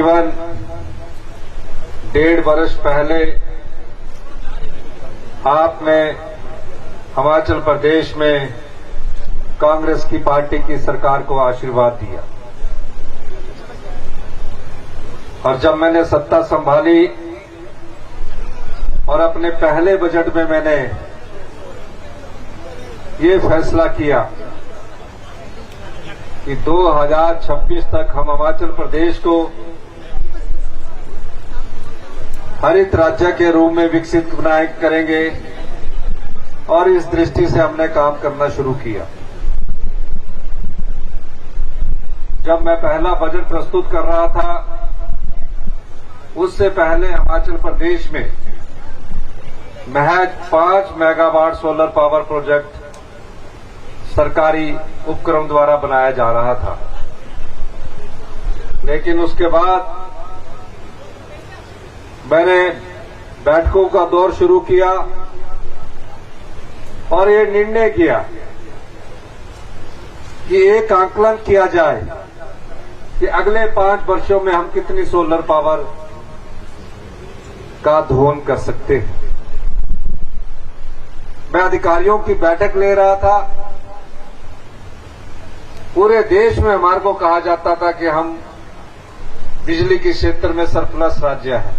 तकरीबन 1.5 वर्ष पहले आपने हिमाचल प्रदेश में कांग्रेस की पार्टी की सरकार को आशीर्वाद दिया और जब मैंने सत्ता संभाली और अपने पहले बजट में मैंने ये फैसला किया कि 2026 तक हम हिमाचल प्रदेश को हरित राज्य के रूप में विकसित करेंगे और इस दृष्टि से हमने काम करना शुरू किया। जब मैं पहला बजट प्रस्तुत कर रहा था उससे पहले हिमाचल प्रदेश में महज 5 मेगावाट सोलर पावर प्रोजेक्ट सरकारी उपक्रम द्वारा बनाया जा रहा था, लेकिन उसके बाद मैंने बैठकों का दौर शुरू किया और ये निर्णय किया कि एक आकलन किया जाए कि अगले 5 वर्षों में हम कितनी सोलर पावर का दोहन कर सकते हैं। मैं अधिकारियों की बैठक ले रहा था। पूरे देश में हमारे को कहा जाता था कि हम बिजली के क्षेत्र में सरप्लस राज्य है।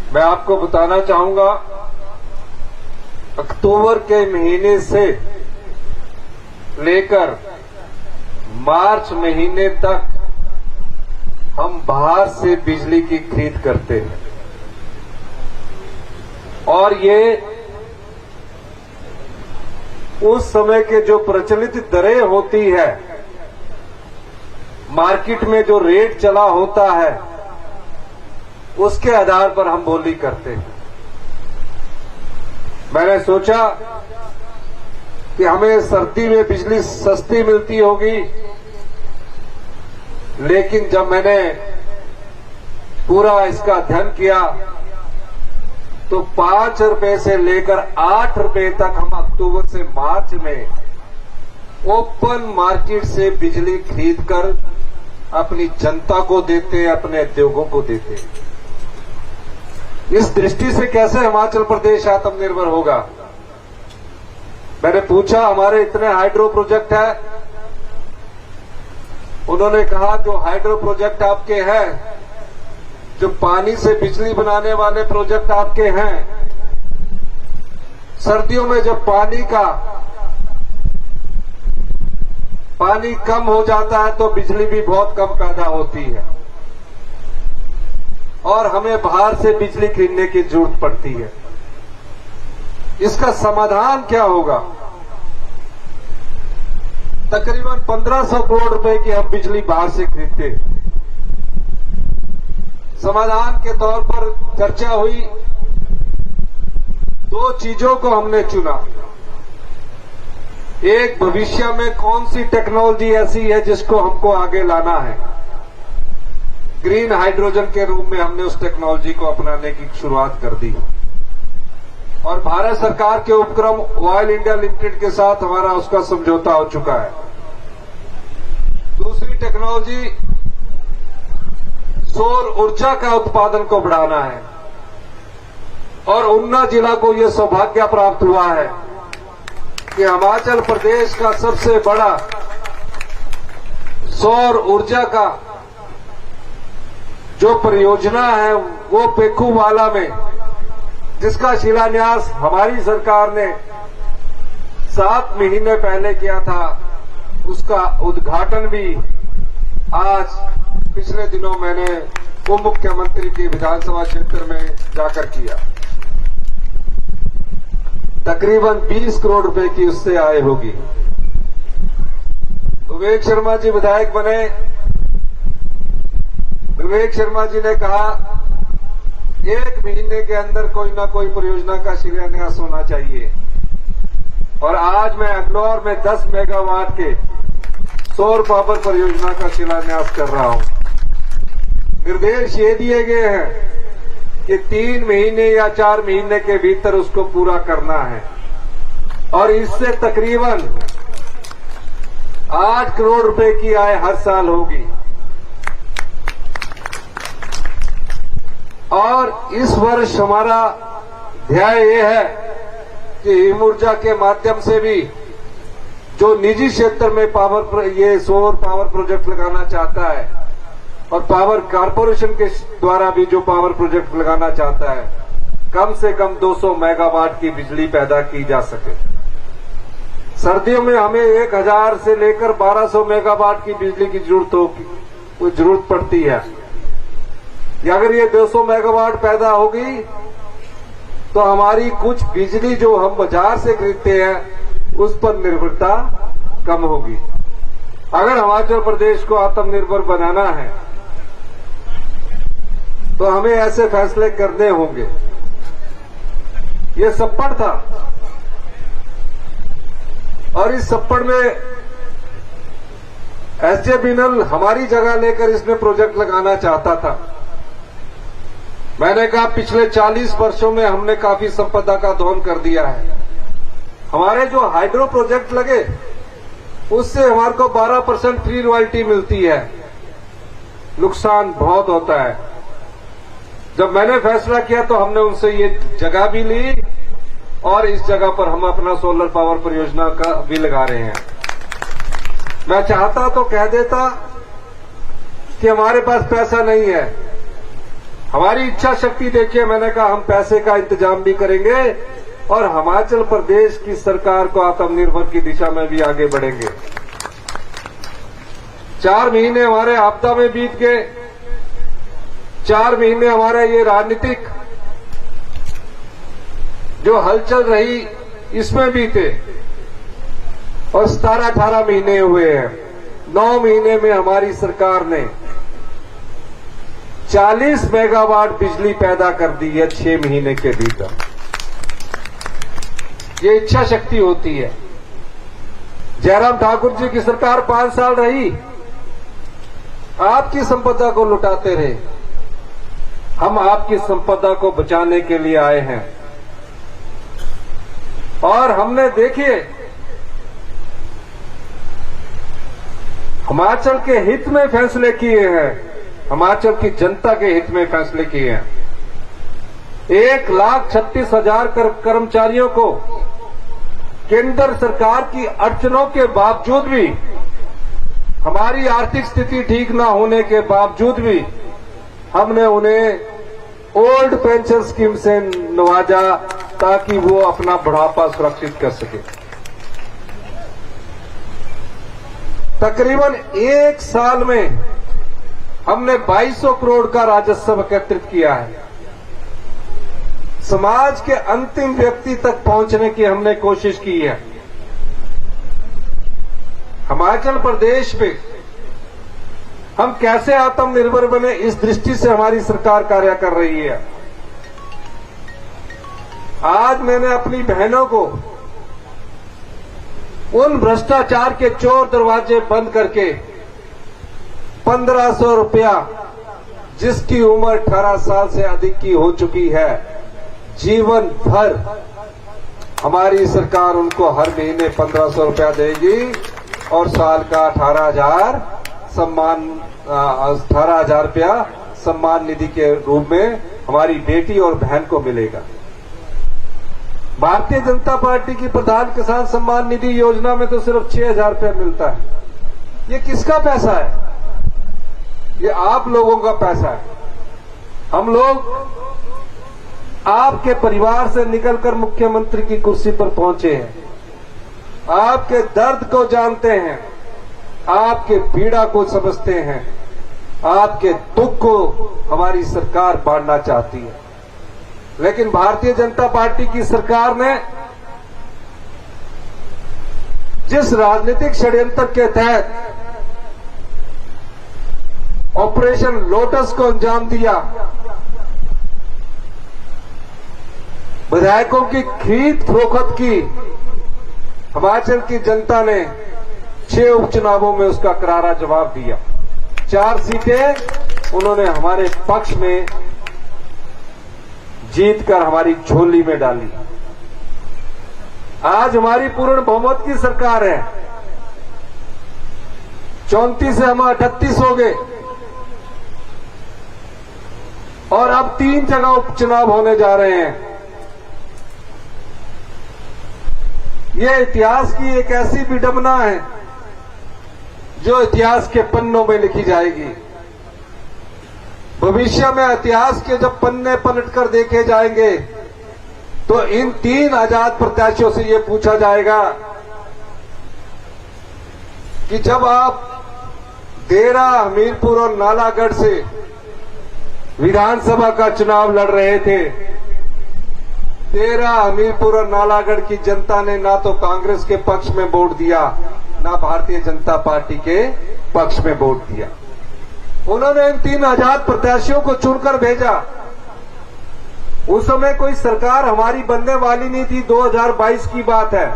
मैं आपको बताना चाहूंगा, अक्टूबर के महीने से लेकर मार्च महीने तक हम बाहर से बिजली की खरीद करते हैं और ये उस समय के जो प्रचलित दरें होती है, मार्केट में जो रेट चला होता है, उसके आधार पर हम बोली करते हैं। मैंने सोचा कि हमें सर्दी में बिजली सस्ती मिलती होगी, लेकिन जब मैंने पूरा इसका अध्ययन किया तो 5 रुपए से लेकर 8 रुपए तक हम अक्टूबर से मार्च में ओपन मार्केट से बिजली खरीदकर अपनी जनता को देते, अपने उद्योगों को देते। इस दृष्टि से कैसे हिमाचल प्रदेश आत्मनिर्भर होगा? मैंने पूछा, हमारे इतने हाइड्रो प्रोजेक्ट है। उन्होंने कहा जो हाइड्रो प्रोजेक्ट आपके हैं, जो पानी से बिजली बनाने वाले प्रोजेक्ट आपके हैं, सर्दियों में जब पानी कम हो जाता है तो बिजली भी बहुत कम पैदा होती है और हमें बाहर से बिजली खरीदने की जरूरत पड़ती है। इसका समाधान क्या होगा? तकरीबन 1500 करोड़ रुपए की हम बिजली बाहर से खरीदते हैं। समाधान के तौर पर चर्चा हुई, 2 चीजों को हमने चुना। एक, भविष्य में कौन सी टेक्नोलॉजी ऐसी है जिसको हमको आगे लाना है। ग्रीन हाइड्रोजन के रूप में हमने उस टेक्नोलॉजी को अपनाने की शुरुआत कर दी और भारत सरकार के उपक्रम ऑयल इंडिया लिमिटेड के साथ हमारा उसका समझौता हो चुका है। दूसरी टेक्नोलॉजी सौर ऊर्जा का उत्पादन को बढ़ाना है और ऊना जिला को यह सौभाग्य प्राप्त हुआ है कि हिमाचल प्रदेश का सबसे बड़ा सौर ऊर्जा का जो परियोजना है वो पेखूवाला में, जिसका शिलान्यास हमारी सरकार ने 7 महीने पहले किया था, उसका उद्घाटन भी आज पिछले दिनों मैंने उप मुख्यमंत्री के विधानसभा क्षेत्र में जाकर किया। तकरीबन 20 करोड़ रुपए की उससे आय होगी। विवेक शर्मा जी विधायक बने। विवेक शर्मा जी ने कहा 1 महीने के अंदर कोई ना कोई परियोजना का शिलान्यास होना चाहिए और आज मैं अगलौर में 10 मेगावाट के सौर पावर परियोजना का शिलान्यास कर रहा हूं। निर्देश ये दिए गए हैं कि 3 महीने या 4 महीने के भीतर उसको पूरा करना है और इससे तकरीबन 8 करोड़ रुपए की आय हर साल होगी। और इस वर्ष हमारा ध्येय ये है कि हिम ऊर्जा के माध्यम से भी जो निजी क्षेत्र में ये सौर पावर प्रोजेक्ट लगाना चाहता है और पावर कारपोरेशन के द्वारा भी जो पावर प्रोजेक्ट लगाना चाहता है, कम से कम 200 मेगावाट की बिजली पैदा की जा सके। सर्दियों में हमें 1000 से लेकर 1200 मेगावाट की बिजली की जरूरत पड़ती है। अगर ये 200 मेगावाट पैदा होगी तो हमारी कुछ बिजली जो हम बाजार से खरीदते हैं उस पर निर्भरता कम होगी। अगर हिमाचल प्रदेश को आत्मनिर्भर बनाना है तो हमें ऐसे फैसले करने होंगे। ये सप्पड़ था और इस सप्पड़ में एसजेवीएनएल हमारी जगह लेकर इसमें प्रोजेक्ट लगाना चाहता था। मैंने कहा पिछले 40 वर्षों में हमने काफी संपदा का दोहन कर दिया है। हमारे जो हाइड्रो प्रोजेक्ट लगे उससे हमारे को 12% फ्री रॉयल्टी मिलती है। नुकसान बहुत होता है। जब मैंने फैसला किया तो हमने उनसे ये जगह भी ली और इस जगह पर हम अपना सोलर पावर परियोजना का भी लगा रहे हैं। मैं चाहता तो कह देता कि हमारे पास पैसा नहीं है। हमारी इच्छा शक्ति देखिए, मैंने कहा हम पैसे का इंतजाम भी करेंगे और हिमाचल प्रदेश की सरकार को आत्मनिर्भर की दिशा में भी आगे बढ़ेंगे। 4 महीने हमारे आपदा में बीत गए, 4 महीने हमारे ये राजनीतिक जो हलचल रही इसमें बीते और 17-18 महीने हुए हैं। 9 महीने में हमारी सरकार ने 40 मेगावाट बिजली पैदा कर दी है 6 महीने के भीतर। ये इच्छा शक्ति होती है। जयराम ठाकुर जी की सरकार 5 साल रही, आपकी संपदा को लुटाते रहे। हम आपकी संपदा को बचाने के लिए आए हैं और हमने देखिए हिमाचल के हित में फैसले किए हैं, हिमाचल की जनता के हित में फैसले किए हैं। 1,36,000 कर्मचारियों को केंद्र सरकार की अड़चनों के बावजूद भी, हमारी आर्थिक स्थिति ठीक न होने के बावजूद भी हमने उन्हें ओल्ड पेंशन स्कीम से नवाजा ताकि वो अपना बुढ़ापा सुरक्षित कर सके। तकरीबन 1 साल में हमने 2200 करोड़ का राजस्व एकत्रित किया है। समाज के अंतिम व्यक्ति तक पहुंचने की हमने कोशिश की है। हिमाचल प्रदेश में हम कैसे आत्मनिर्भर बने, इस दृष्टि से हमारी सरकार कार्य कर रही है। आज मैंने अपनी बहनों को उन भ्रष्टाचार के चोर दरवाजे बंद करके 1500 रुपया, जिसकी उम्र 18 साल से अधिक की हो चुकी है, जीवन भर हमारी सरकार उनको हर महीने 1500 रुपया देगी और साल का 18,000 रुपया सम्मान निधि के रूप में हमारी बेटी और बहन को मिलेगा। भारतीय जनता पार्टी की प्रधान किसान सम्मान निधि योजना में तो सिर्फ 6,000 रुपया मिलता है। ये किसका पैसा है? ये आप लोगों का पैसा है। हम लोग आपके परिवार से निकलकर मुख्यमंत्री की कुर्सी पर पहुंचे हैं, आपके दर्द को जानते हैं, आपके पीड़ा को समझते हैं, आपके दुख को हमारी सरकार बांटना चाहती है। लेकिन भारतीय जनता पार्टी की सरकार ने जिस राजनीतिक षड्यंत्र के तहत ऑपरेशन लोटस को अंजाम दिया, विधायकों की खरीद फरोख्त की, हिमाचल की जनता ने 6 उपचुनावों में उसका करारा जवाब दिया। 4 सीटें उन्होंने हमारे पक्ष में जीतकर हमारी झोली में डाली। आज हमारी पूर्ण बहुमत की सरकार है। 34 से हम 38 हो गए। और अब 3 जगह उपचुनाव होने जा रहे हैं। ये इतिहास की एक ऐसी विडंबना है जो इतिहास के पन्नों में लिखी जाएगी। भविष्य में इतिहास के जब पन्ने पलटकर देखे जाएंगे तो इन 3 आजाद प्रत्याशियों से ये पूछा जाएगा कि जब आप देरा, हमीरपुर और नालागढ़ से विधानसभा का चुनाव लड़ रहे थे, देरा, हमीरपुर और नालागढ़ की जनता ने ना तो कांग्रेस के पक्ष में वोट दिया, ना भारतीय जनता पार्टी के पक्ष में वोट दिया। उन्होंने इन 3 आजाद प्रत्याशियों को चुनकर भेजा। उस समय कोई सरकार हमारी बनने वाली नहीं थी, 2022 की बात है।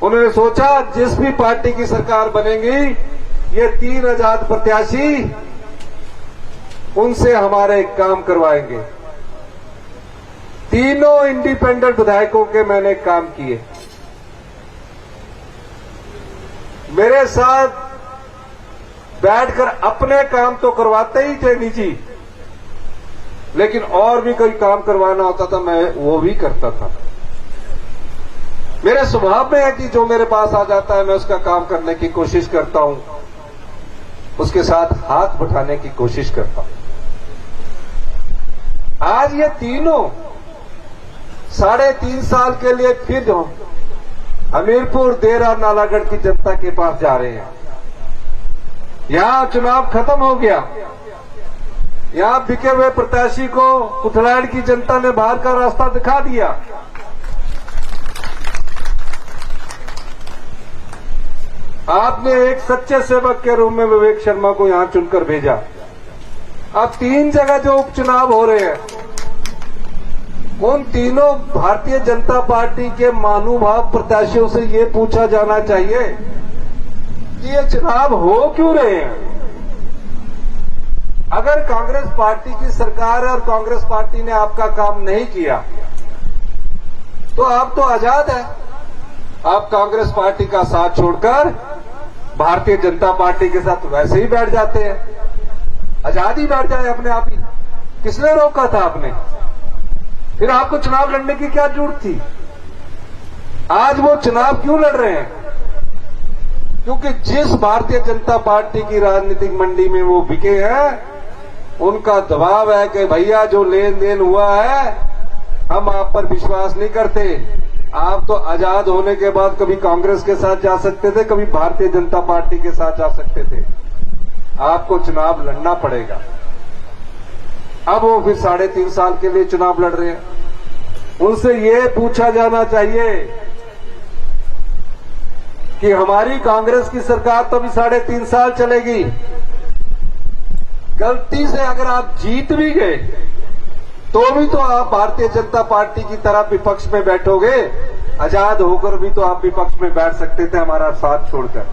उन्होंने सोचा जिस भी पार्टी की सरकार बनेगी, ये 3 आजाद प्रत्याशी उनसे हमारे काम करवाएंगे। तीनों इंडिपेंडेंट विधायकों के मैंने काम किए। मेरे साथ बैठकर अपने काम तो करवाते ही थे निजी, लेकिन और भी कोई काम करवाना होता था मैं वो भी करता था। मेरे स्वभाव में है कि जो मेरे पास आ जाता है मैं उसका काम करने की कोशिश करता हूं, उसके साथ हाथ बटाने की कोशिश करता हूं। आज ये तीनों 3.5 साल के लिए फिर हमीरपुर, देरा, नालागढ़ की जनता के पास जा रहे हैं। यहां चुनाव खत्म हो गया। यहां बिके हुए प्रत्याशी को पुथलैंड की जनता ने बाहर का रास्ता दिखा दिया। आपने एक सच्चे सेवक के रूप में विवेक शर्मा को यहां चुनकर भेजा। अब 3 जगह जो उपचुनाव हो रहे हैं, उन तीनों भारतीय जनता पार्टी के महानुभाव प्रत्याशियों से ये पूछा जाना चाहिए कि ये चुनाव हो क्यों रहे हैं। अगर कांग्रेस पार्टी की सरकार है और कांग्रेस पार्टी ने आपका काम नहीं किया तो आप तो आजाद है। आप कांग्रेस पार्टी का साथ छोड़कर भारतीय जनता पार्टी के साथ वैसे ही बैठ जाते हैं। आजाद ही बैठ जाए अपने आप ही। किसने रोका था आपने? फिर आपको चुनाव लड़ने की क्या जरूरत थी? आज वो चुनाव क्यों लड़ रहे हैं? क्योंकि जिस भारतीय जनता पार्टी की राजनीतिक मंडी में वो बिके हैं, उनका दबाव है कि भैया जो लेन देन हुआ है हम आप पर विश्वास नहीं करते। आप तो आजाद होने के बाद कभी कांग्रेस के साथ जा सकते थे, कभी भारतीय जनता पार्टी के साथ जा सकते थे। आपको चुनाव लड़ना पड़ेगा। अब वो फिर 3.5 साल के लिए चुनाव लड़ रहे हैं। उनसे ये पूछा जाना चाहिए कि हमारी कांग्रेस की सरकार तो अभी 3.5 साल चलेगी। गलती से अगर आप जीत भी गए तो भी तो आप भारतीय जनता पार्टी की तरह विपक्ष में बैठोगे। आजाद होकर भी तो आप विपक्ष में बैठ सकते थे हमारा साथ छोड़कर।